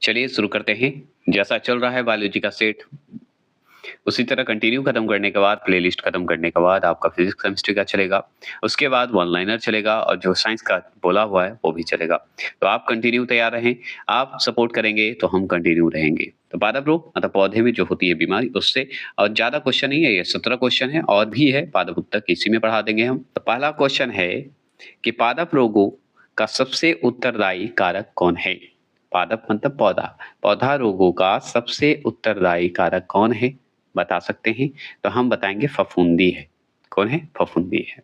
चलिए शुरू करते हैं। जैसा चल रहा है बायोलॉजी का सेट, उसी तरह कंटिन्यू खत्म करने के बाद, प्लेलिस्ट खत्म करने के बाद आपका फिजिक्स केमिस्ट्री का चलेगा। उसके बाद वन लाइनर चलेगा और जो साइंस का बोला हुआ है वो भी चलेगा। तो आप कंटिन्यू तैयार रहें, आप सपोर्ट करेंगे तो हम कंटिन्यू रहेंगे। तो पादप रोग मतलब पौधे में जो होती है बीमारी उससे, और ज्यादा क्वेश्चन नहीं है, ये 17 क्वेश्चन है और भी है पादप तक, इसी में पढ़ा देंगे हम। तो पहला क्वेश्चन है कि पादप रोगों का सबसे उत्तरदायी कारक कौन है? पादप मतलब पौधा, पौधा रोगों का सबसे उत्तरदायी कारक कौन है? बता सकते हैं? तो हम बताएंगे फफूंदी है। कौन है? फफूंदी है।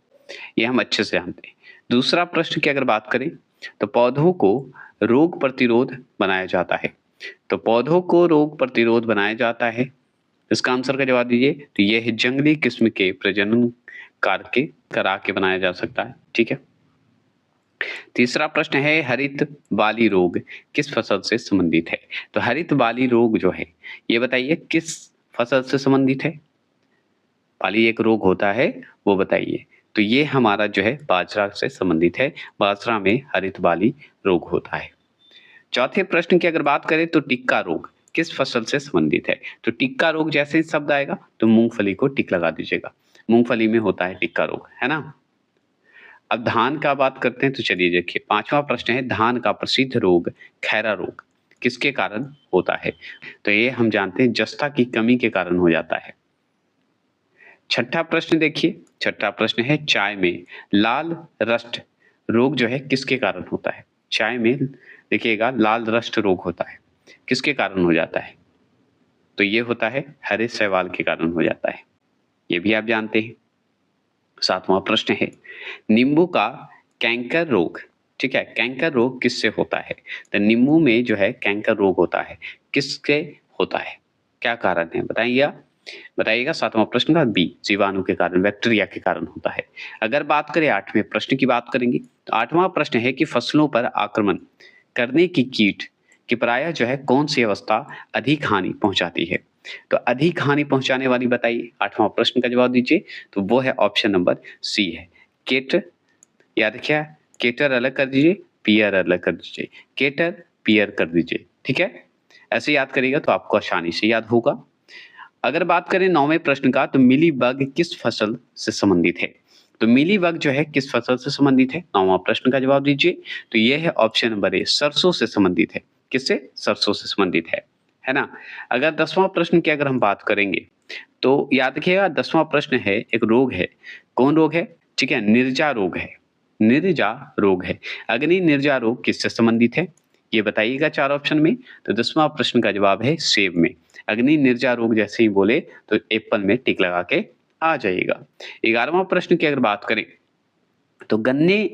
ये हम अच्छे से जानते हैं। दूसरा प्रश्न की अगर बात करें तो पौधों को रोग प्रतिरोध बनाया जाता है। तो पौधों को रोग प्रतिरोध बनाया जाता है, इसका आंसर का जवाब दीजिए। तो ये है जंगली किस्म के प्रजनन कार्य करा के बनाया जा सकता है। ठीक है। तीसरा प्रश्न है हरित बाली रोग किस फसल से संबंधित है? तो हरित बाली रोग जो है ये बताइए किस फसल से संबंधित है? बाली एक रोग होता है, वो बताइए। तो ये हमारा जो है बाजरा से संबंधित है। बाजरा में हरित बाली रोग होता है। चौथे प्रश्न की अगर बात करें तो टिक्का रोग किस फसल से संबंधित है? तो टिक्का रोग जैसे ही शब्द आएगा तो मूंगफली को टिक लगा दीजिएगा। मूंगफली में होता है टिक्का रोग, है ना। अब धान का बात करते हैं तो चलिए देखिए, पांचवा प्रश्न है धान का प्रसिद्ध रोग खैरा रोग किसके कारण होता है? तो ये हम जानते हैं जस्ता की कमी के कारण हो जाता है। छठा प्रश्न देखिए, छठा प्रश्न है चाय में लाल रस्ट रोग जो है किसके कारण होता है? चाय में देखिएगा लाल रस्ट रोग होता है, किसके कारण हो जाता है? तो ये होता है हरे शैवाल के कारण हो जाता है, ये भी आप जानते हैं। सातवां प्रश्न है नींबू का कैंकर रोग, ठीक है, कैंकर रोग किससे होता है? तो नींबू में जो है कैंकर रोग होता है, किसके होता है? क्या कारण है बताइए, बताइएगा। सातवां प्रश्न का बी, जीवाणु के कारण, बैक्टीरिया के कारण होता है। अगर बात करें आठवें प्रश्न की बात करेंगे तो आठवां प्रश्न है कि फसलों पर आक्रमण करने की कीट की प्रायः जो है कौन सी अवस्था अधिक हानि पहुंचाती है? तो अधिक हानि पहुंचाने वाली बताइए, आठवां प्रश्न का जवाब दीजिए। तो वो है ऑप्शन नंबर सी है केट। याद रखिए, केटर अलग कर दीजिए, पियर अलग कर दीजिए, केटर पियर कर दीजिए। ठीक है, ऐसे याद करिएगा तो आपको आसानी से याद होगा। अगर बात करें नौवें प्रश्न का तो मिली बग किस फसल से संबंधित है? तो मिली बग जो है किस फसल से संबंधित है? नौवां प्रश्न का जवाब दीजिए। तो ये है ऑप्शन नंबर ए, सरसों से संबंधित है। किससे? सरसों से संबंधित है ना। अगर 10वां प्रश्न की अगर हम बात करेंगे तो याद रखिएगा 10वां प्रश्न है एक रोग है, कौन रोग है? ठीक है, निर्जा रोग है, निर्जा रोग है। अग्नि निर्जा रोग किससे संबंधित है? ये बताइएगा चार ऑप्शन में। तो 10वां प्रश्न का जवाब है सेब में। अग्नि निर्जा रोग जैसे ही बोले तो एप्पल में टिक लगा के आ जाइएगा। 11वां प्रश्न की अगर बात करें तो गन्ने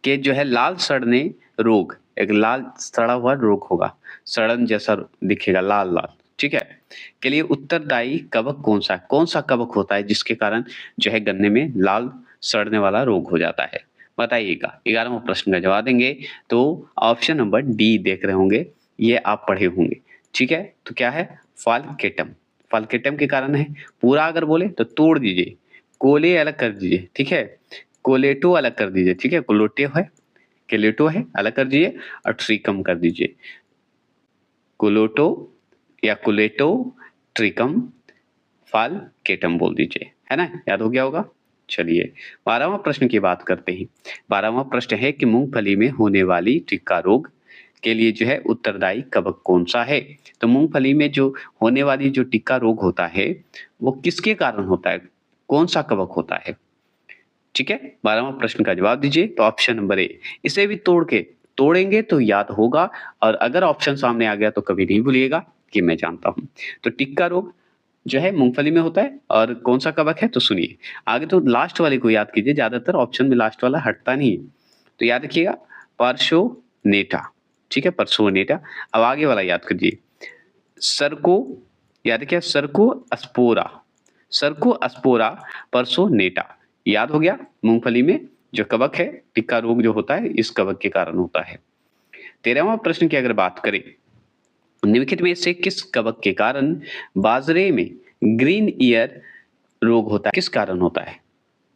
के जो है लाल सड़ने रोग, एक लाल सड़ा हुआ रोग होगा, सड़न जैसा दिखेगा लाल लाल, ठीक है, के लिए उत्तरदायी कवक कौन सा कवक होता है जिसके कारण जो है गन्ने में लाल सड़ने वाला रोग हो जाता है? बताइएगा। 11वां प्रश्न का जवाब देंगे तो ऑप्शन नंबर डी देख रहे होंगे, ये आप पढ़े होंगे। ठीक है, तो क्या है? फाल्केटम, फाल्केटम के कारण है। पूरा अगर बोले तो तोड़ दीजिए, कोले अलग कर दीजिए, ठीक है, कोलेटो अलग कर दीजिए, ठीक है, कोलोटेव है, केलेटो है, अलग कर दीजिए और ट्रिकम कर दीजिए। कोलोटो या कोलेटो, ट्रिकम, फाल्केटम बोल दीजिए, है ना, याद हो गया होगा। चलिए 12वां प्रश्न की बात करते हैं। 12वां प्रश्न है कि मूंगफली में होने वाली टिक्का रोग के लिए जो है उत्तरदायी कवक कौन सा है? तो मूंगफली में जो होने वाली जो टिक्का रोग होता है वो किसके कारण होता है? कौन सा कवक होता है? ठीक है, 12वां प्रश्न का जवाब दीजिए। तो ऑप्शन नंबर ए, इसे भी तोड़ेंगे तो याद होगा, और अगर ऑप्शन सामने आ गया तो कभी नहीं भूलिएगा कि मैं जानता हूं। तो टिक्का रोग जो है मूंगफली में होता है, और कौन सा कवक है तो सुनिए। आगे तो लास्ट वाले को याद कीजिए, ज्यादातर ऑप्शन में लास्ट वाला हटता नहीं है, तो याद रखिएगा पर्सोनेटा, ठीक है, पर्सोनेटा। अब आगे वाला याद कीजिए, सरको, याद रखिए सरको अस्पोरा, सरको अस्पोरा पर्सोनेटा, याद हो गया। मूंगफली में जो कवक है, टिक्का रोग जो होता है इस कवक के कारण होता है। 13वां प्रश्न की अगर बात करें, निम्नलिखित में से किस कवक के कारण बाजरे में ग्रीन ईयर रोग होता है? किस कारण होता है?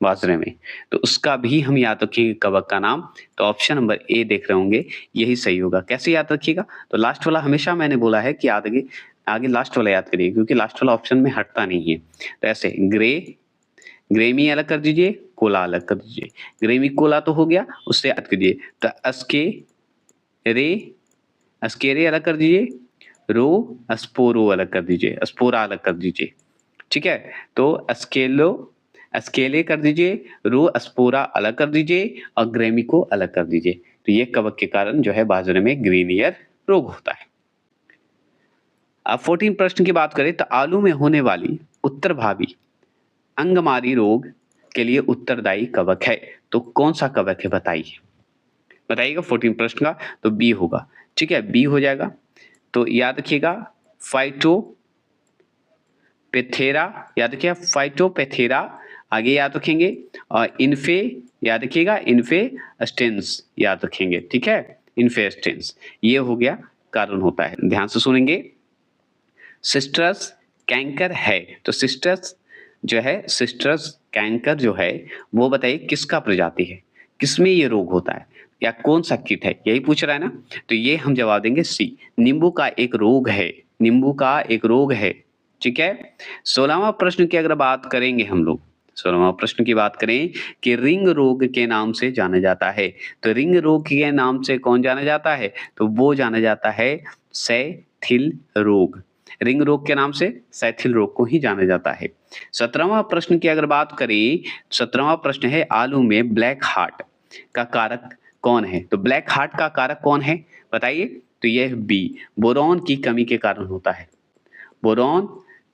बाजरे में, तो उसका भी हम याद रखेंगे कवक का नाम। तो ऑप्शन नंबर ए देख रहे होंगे, यही सही होगा। कैसे याद रखिएगा? तो लास्ट वाला हमेशा मैंने बोला है कि आगे आगे लास्ट वाला याद करिए, क्योंकि लास्ट वाला ऑप्शन में हटता नहीं है। तो ऐसे ग्रेमी अलग कर दीजिए, कोला अलग कर दीजिए। ग्रेमी कोला तो हो गया, उससे याद कीजिए। तो अस्केरे अलग कर दीजिए, स्पोरो अलग कर दीजिए, स्पोरा अलग कर दीजिए। ठीक है? तो अस्केले कर दीजिए, स्पोरा अलग कर दीजिए और ग्रेमी को अलग कर दीजिए। तो ये कवक के कारण जो है बाजरे में ग्रीन ईयर रोग होता है। अब 14 प्रश्न की बात करें तो आलू में होने वाली उत्तरभावी अंगमारी रोग के लिए उत्तरदायी कवक है। तो कौन सा कवक है बताइए? बताइएगा 14 प्रश्न का, तो बी होगा। ठीक है, बी हो जाएगा। तो याद रखिएगा फाइटोपेथेरा, याद रखिएगा फाइटोपेथेरा, आगे याद रखेंगे और याद रखिएगा इन्फेस्टेंस याद रखेंगे। ठीक है, इन्फेस्टेंस ये हो गया कारण होता है। ध्यान से सुनेंगे। सिस्टर्स कैंकर है, तो सिस्टर्स कैंकर जो है वो बताइए किसका प्रजाति है, किसमें ये रोग होता है या कौन सा कीट है, यही पूछ रहा है ना। तो ये हम जवाब देंगे सी, नींबू का एक रोग है, नींबू का एक रोग है। ठीक है, 16वां प्रश्न की अगर बात करेंगे हम लोग, 16वां प्रश्न की बात करें कि रिंग रोग के नाम से जाना जाता है। तो रिंग रोग के नाम से कौन जाना जाता है? तो वो जाना जाता है सैथिल रोग। रिंग रोग के नाम से सैथिल रोग को ही जाना जाता है। 17वां प्रश्न की अगर बात करें, 17वां प्रश्न है आलू में ब्लैक हार्ट का कारक कौन है? तो ब्लैक हार्ट का कारक कौन है बताइए? तो यह बी, बोरॉन की कमी के कारण होता है, बोरॉन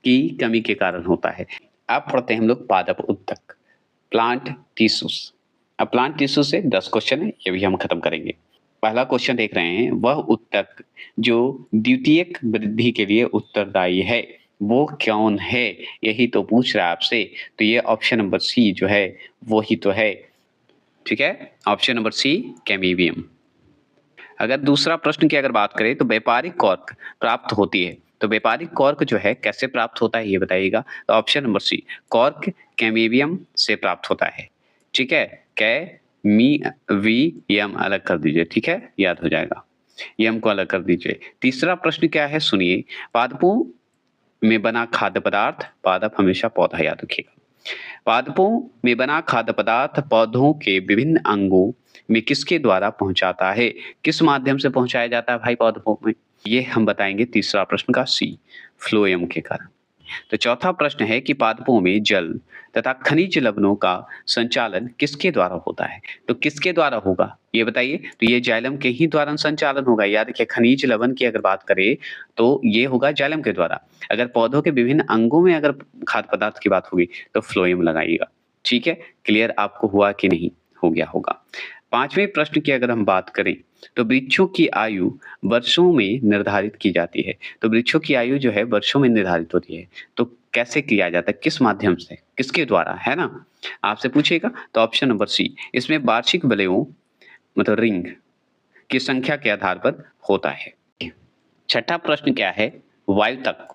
की कमी के कारण होता है। अब पढ़ते हैं हम लोग पादप उत्तक, प्लांट टिश्यूज। अब प्लांट टिश्यू से 10 क्वेश्चन है, ये भी हम खत्म करेंगे। पहला क्वेश्चन देख रहे हैं, वह उत्तक जो द्वितीयक वृद्धि के लिए उत्तरदायी है वो कौन है? यही तो पूछ रहा है आपसे। तो ये ऑप्शन नंबर सी जो है वो ही तो है। ठीक है, ऑप्शन नंबर सी कैमीबियम। अगर दूसरा प्रश्न की अगर बात करें तो व्यापारिक कॉर्क प्राप्त होती है, तो व्यापारिक कॉर्क जो है कैसे प्राप्त होता है ये बताइएगा। तो ऑप्शन नंबर सी, कॉर्क कैमीबियम से प्राप्त होता है। ठीक है, कैमीबियम अलग कर दीजिए। ठीक है, याद हो जाएगा, यम को अलग कर दीजिए। तीसरा प्रश्न क्या है सुनिए, पादपों में बना खाद्य पदार्थ, पादप हमेशा पौधा याद रखिएगा। पादपों में बना खाद्य पदार्थ पौधों के विभिन्न अंगों में किसके द्वारा पहुंचाता है? किस माध्यम से पहुंचाया जाता है भाई पौधों में? ये हम बताएंगे तीसरा प्रश्न का सी, फ्लोएम के कारण। तो चौथा प्रश्न है कि पादपों में जल तथा खनिज लवणों का संचालन किसके द्वारा होता है? तो किसके द्वारा होगा ये बताइए। तो ये जाइलम के ही द्वारा संचालन होगा। याद रखिए, खनिज लवण की अगर बात करें तो ये होगा जाइलम के द्वारा। अगर पौधों के विभिन्न अंगों में अगर खाद्य पदार्थ की बात होगी तो फ्लोएम लगाइएगा। ठीक है, क्लियर आपको हुआ कि नहीं? हो गया होगा। 5वें प्रश्न की अगर हम बात करें तो वृक्षों की आयु वर्षों में निर्धारित की जाती है। तो वृक्षों की आयु जो है वर्षों में निर्धारित होती है। तो कैसे किया जाता है, किस माध्यम से, किसके द्वारा, है ना, आपसे पूछेगा। तो ऑप्शन नंबर सी, इसमें वार्षिक वलयों मतलब रिंग की संख्या के आधार पर होता है। छठा प्रश्न क्या है, वायुतक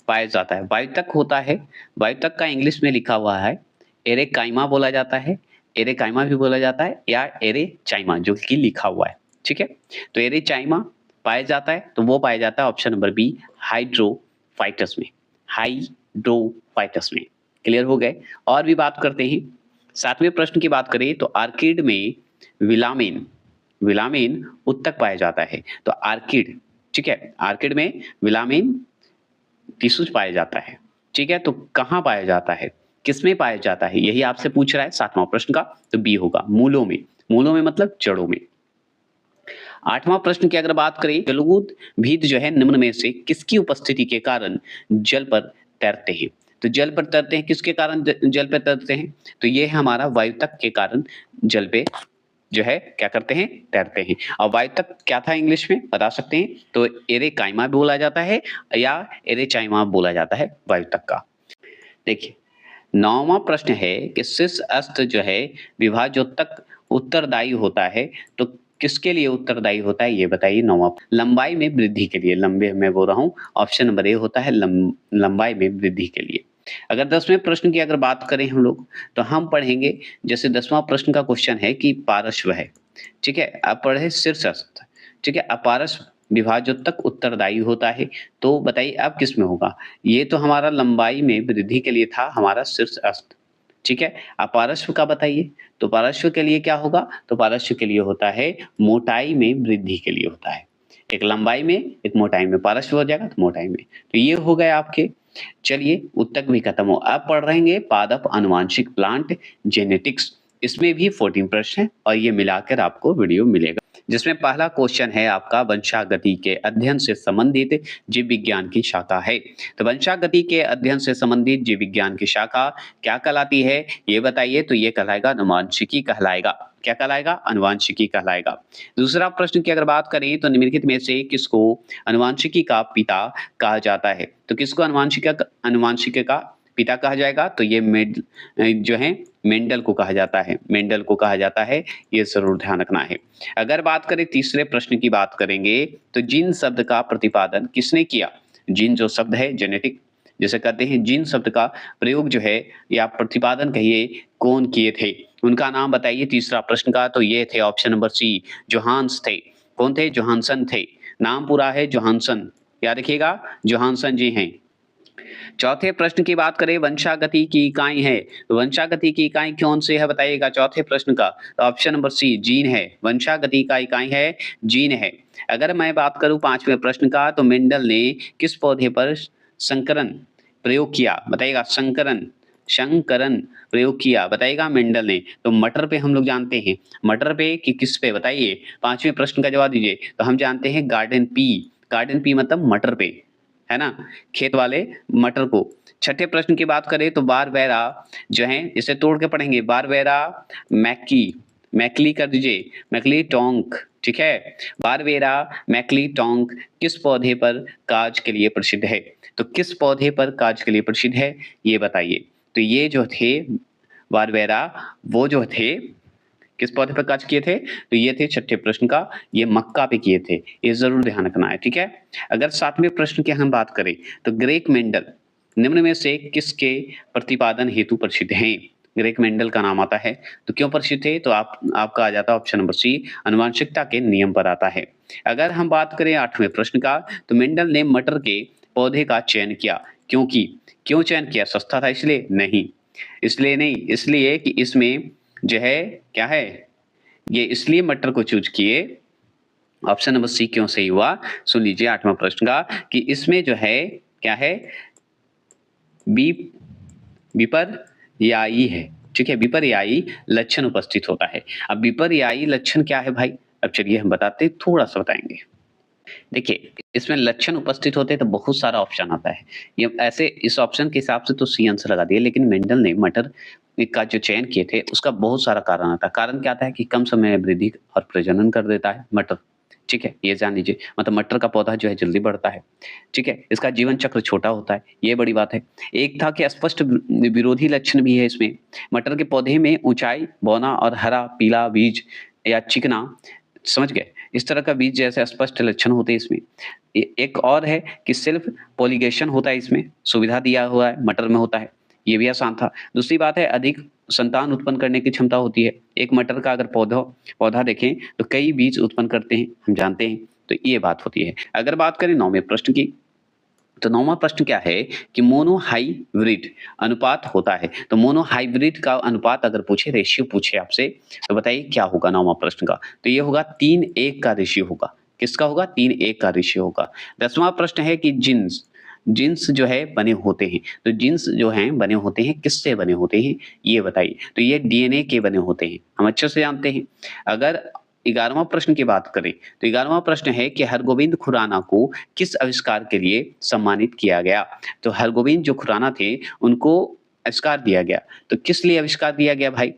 पाया जाता है। वायुतक होता है, वायुतक का इंग्लिश में लिखा हुआ है एरेकाइमा बोला जाता है, एरेकाइमा भी बोला जाता है या एरेचाइमा जो कि लिखा हुआ है। ठीक है, तो एरेचाइमा पाया जाता है, तो वो पाया जाता है ऑप्शन नंबर बी, हाइड्रोफाइटस में, हाइड्रोफाइटस में। क्लियर हो गए। और भी बात करते हैं। 7वें प्रश्न की बात करें तो आर्किड में विलामेन उत्तक पाया जाता है। तो आर्किड, ठीक है, आर्किड में विलामेन टिश्यूज पाया जाता है। ठीक है, तो कहाँ पाया जाता है, किसमें पाया जाता है, यही आपसे पूछ रहा है 7वां प्रश्न का। तो बी होगा, मूलों में। मूलों में मतलब जड़ों में। 8वां प्रश्न की अगर बात करें, जलौद जो है निम्न में से किसकी उपस्थिति के कारण जल पर तैरते हैं? तो जल पर तैरते हैं, किसके कारण जल पर तैरते हैं? तो ये है हमारा वायुतक के कारण जल पे जो है क्या करते हैं, तैरते हैं। और वायुतक क्या था इंग्लिश में बता सकते हैं? तो एरेकाइमा बोला जाता है या एरेचाइमा बोला जाता है वायुतक का। देखिए 9वां प्रश्न है कि शीर्ष अस्त्र जो है विभाजोत्तक उत्तरदायी होता है। तो किसके लिए उत्तरदायी होता है ये बताइए। 9वां, लंबाई में वृद्धि के लिए, लंबे मैं बोल रहा हूँ, ऑप्शन नंबर ए होता है लंबाई में वृद्धि के लिए। अगर 10वें प्रश्न की अगर बात करें हम लोग, तो हम पढ़ेंगे जैसे 10वां प्रश्न का क्वेश्चन है कि पार्श्व है, ठीक है? अब पढ़े शीर्षस्थ, ठीक है? अपारस्व विभाज्योतक उत्तरदायी होता है, तो बताइए अब किसमें होगा? ये तो हमारा लंबाई में वृद्धि के लिए था हमारा शीर्षस्थ, ठीक है? अपारस्व का बताइए, तो पारस्व के लिए क्या होगा? तो पारस्व के लिए होता है मोटाई में वृद्धि के लिए होता है। एक लंबाई में, एक मोटाई में, पारस्व हो जाएगा तो मोटाई में। तो ये हो गए आपके। चलिए उत्तक भी खत्म हो। अब पढ़ रहेंगे पादप आनुवांशिक प्लांट जेनेटिक्स। इसमें भी 14 प्रश्न हैं और ये मिलाकर आपको वीडियो मिलेगा। जिसमें पहला क्वेश्चन है आपका वंशागति के अध्ययन से संबंधित जीव विज्ञान की शाखा है। तो वंशागति के अध्ययन से संबंधित जीव विज्ञान की शाखा क्या कहलाती है? ये बताइए। तो ये कहलाएगा आनुवांशिकी कहलाएगा। क्या कहलाएगा? आनुवांशिकी कहलाएगा। दूसरा प्रश्न की अगर बात करें तो निम्नलिखित में से किसको आनुवांशिकी का पिता कहा जाता है? तो किसको आनुवांशिकी का पिता कहा जाएगा? तो ये जो है मेंडल को कहा जाता है। मेंडल को कहा जाता है, ये जरूर ध्यान रखना है। अगर बात करें तीसरे प्रश्न की बात करेंगे तो जीन शब्द का प्रतिपादन किसने किया? जीन जो शब्द है जेनेटिक जैसे कहते हैं, जीन शब्द का प्रयोग जो है या प्रतिपादन कहिए कौन किए थे? उनका नाम बताइए। तीसरा प्रश्न का तो ये थे ऑप्शन नंबर सी, जोहान्स थे। कौन थे? जोहानसन थे। नाम पूरा है जोहानसन, याद रखिएगा, जोहानसन जी हैं। चौथे प्रश्न की बात करें, वंशागति की इकाई है, तो वंशागति की इकाई कौन सी है बताइएगा? चौथे प्रश्न का तो ऑप्शन नंबर सी, जीन है। वंशागति का इकाई है, जीन है। अगर मैं बात करूं पांचवें प्रश्न का, तो मेंडल ने किस पौधे पर संकरण प्रयोग किया? बताइएगा। संकरण प्रयोग किया, बताइएगा मेंडल ने। तो मटर पे हम लोग जानते हैं, मटर पे कि किस पे बताइए? पांचवें प्रश्न का जवाब दीजिए। तो हम जानते हैं गार्डन पी मतलब मटर पे, है ना, खेत वाले मटर को। छठे प्रश्न की बात करें तो बारबेरा जो है, इसे तोड़ के पढ़ेंगे। बारबेरा मैकली कर दीजिए, मैकली टोंक, ठीक है। बारबेरा मैकली टोंक किस पौधे पर काज के लिए प्रसिद्ध है? तो किस पौधे पर काज के लिए प्रसिद्ध है ये बताइए। तो ये जो थे बारबेरा, वो जो थे किस पौधे पर काज किए थे? तो ये थे छठे प्रश्न का, ये मक्का पे किए थे। ये जरूर ध्यान रखना है, ठीक है। अगर सातवें प्रश्न की हम बात करें तो ग्रेक मेंडल निम्न में से किसके प्रतिपादन हेतु प्रसिद्ध हैं? ग्रेक मेंडल का नाम आता है, तो क्यों प्रसिद्ध थे? तो आपका आ जाता है ऑप्शन नंबर सी, आनुवंशिकता के नियम पर आता है। अगर हम बात करें आठवें प्रश्न का, तो मेंडल ने मटर के पौधे का चयन किया, क्यों चयन किया? सस्ता था इसलिए? नहीं, इसलिए नहीं, इसलिए कि इसमें जो है क्या है, ये इसलिए मटर को चूज किए। ऑप्शन नंबर सी क्यों सही हुआ? सुन लीजिए आठवां प्रश्न का, कि इसमें जो है क्या है, विपर्यायी है, ठीक है, विपर्यायी लक्षण उपस्थित होता है। अब विपर्यायी लक्षण क्या है भाई? अब चलिए हम बताते, थोड़ा सा बताएंगे। देखिए इसमें लक्षण उपस्थित होते हैं तो बहुत सारा ऑप्शन आता है। ये ऐसे इस ऑप्शन के हिसाब से तो सी आंसर लगा दिया, लेकिन मेंडल ने मटर का जो चयन किए थे उसका बहुत सारा कारण आता है। कारण क्या आता है कि कम समय में वृद्धि और प्रजनन कर देता है मटर, ठीक है, ये जान लीजिए। मतलब मटर का पौधा जो है जल्दी बढ़ता है, ठीक है, इसका जीवन चक्र छोटा होता है, ये बड़ी बात है। एक था कि स्पष्ट विरोधी लक्षण भी है इसमें। मटर के पौधे में ऊंचाई, बौना और हरा पीला बीज या चिकना, समझ गए, इस तरह का बीज जैसे स्पष्ट लक्षण होते हैं इसमें। एक और है कि सेल्फ पोलिगेशन होता है, इसमें सुविधा दिया हुआ है, मटर में होता है, ये भी आसान था। दूसरी बात है अधिक संतान उत्पन्न करने की क्षमता होती है। एक मटर का अगर पौधा देखें तो कई बीज उत्पन्न करते हैं, हम जानते हैं, तो ये बात होती है। अगर बात करें 9वें प्रश्न की, तो 9वां प्रश्न क्या है कि मोनो हाइब्रिड अनुपात होता है। तो मोनो हाइब्रिड का अनुपात अगर पूछे, रेशियो पूछे आपसे, तो बताइए क्या होगा 9वां प्रश्न का? तो ये होगा 3:1 का रेशियो होगा। किसका होगा? 3:1 का रेशियो होगा। 10वां प्रश्न है कि जीन्स जो है बने होते हैं, तो जीन्स जो हैं बने होते हैं किससे बने होते हैं ये बताइए। तो ये डीएनए के बने होते हैं, हम अच्छे से जानते हैं। अगर 11वां प्रश्न की बात करें तो 11वां प्रश्न है कि हरगोविंद खुराना को किस आविष्कार के लिए सम्मानित किया गया? तो हरगोविंद जो खुराना थे उनको आविष्कार दिया गया, तो किस लिए आविष्कार दिया गया भाई?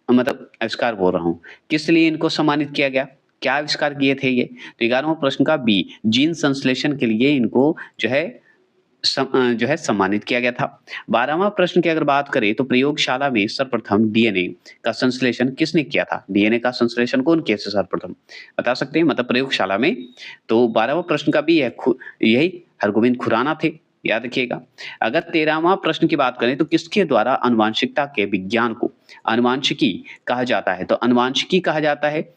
मतलब आविष्कार बोल रहा हूँ, किस लिए इनको सम्मानित किया गया? क्या आविष्कार किए थे ये? तो 11वां प्रश्न का बी, जीन संश्लेषण के लिए इनको जो है सम्मानित किया गया था। 12वां प्रश्न की अगर बात करें तो प्रयोगशाला में सर्वप्रथम डीएनए का संश्लेषण किसने किया था? डीएनए का संश्लेषण कौन किया था सर्वप्रथम, बता सकते हैं? मतलब प्रयोगशाला में। तो 12वां प्रश्न का भी यही हरगोविंद खुराना थे, याद रखिएगा। अगर 13वां प्रश्न की बात करें तो किसके द्वारा आनुवंशिकता के विज्ञान को आनुवंशिकी कहा जाता है? तो आनुवंशिकी कहा जाता है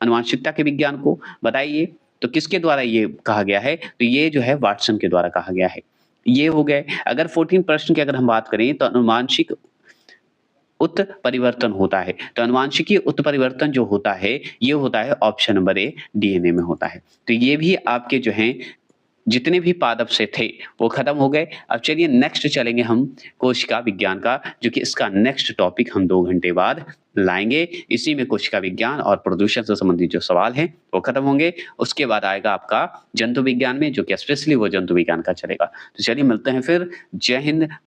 आनुवंशिकता के विज्ञान को, बताइए तो किसके द्वारा ये कहा गया है? तो ये जो है वाटसन के द्वारा कहा गया है। ये हो गए। अगर 14 प्रश्न की अगर हम बात करें तो आनुवांशिक उत्परिवर्तन होता है। तो आनुवांशिकीय उत्परिवर्तन जो होता है, ये होता है ऑप्शन नंबर ए डीएनए में होता है। तो ये भी आपके जो हैं जितने भी पादप से थे, वो खत्म हो गए। अब चलिए नेक्स्ट चलेंगे हम कोशिका विज्ञान का, जो कि इसका नेक्स्ट टॉपिक हम 2 घंटे बाद लाएँगे। इसी में कोशिका विज्ञान और प्रदूषण से संबंधित जो सवाल हैं, वो खत्म होंगे। उसके बाद आएगा आपका जंतु विज्ञान में, जो कि स्पेशली वो जंतु विज्ञान का चलेगा। तो चलिए मिलते हैं फिर। जय हिंद।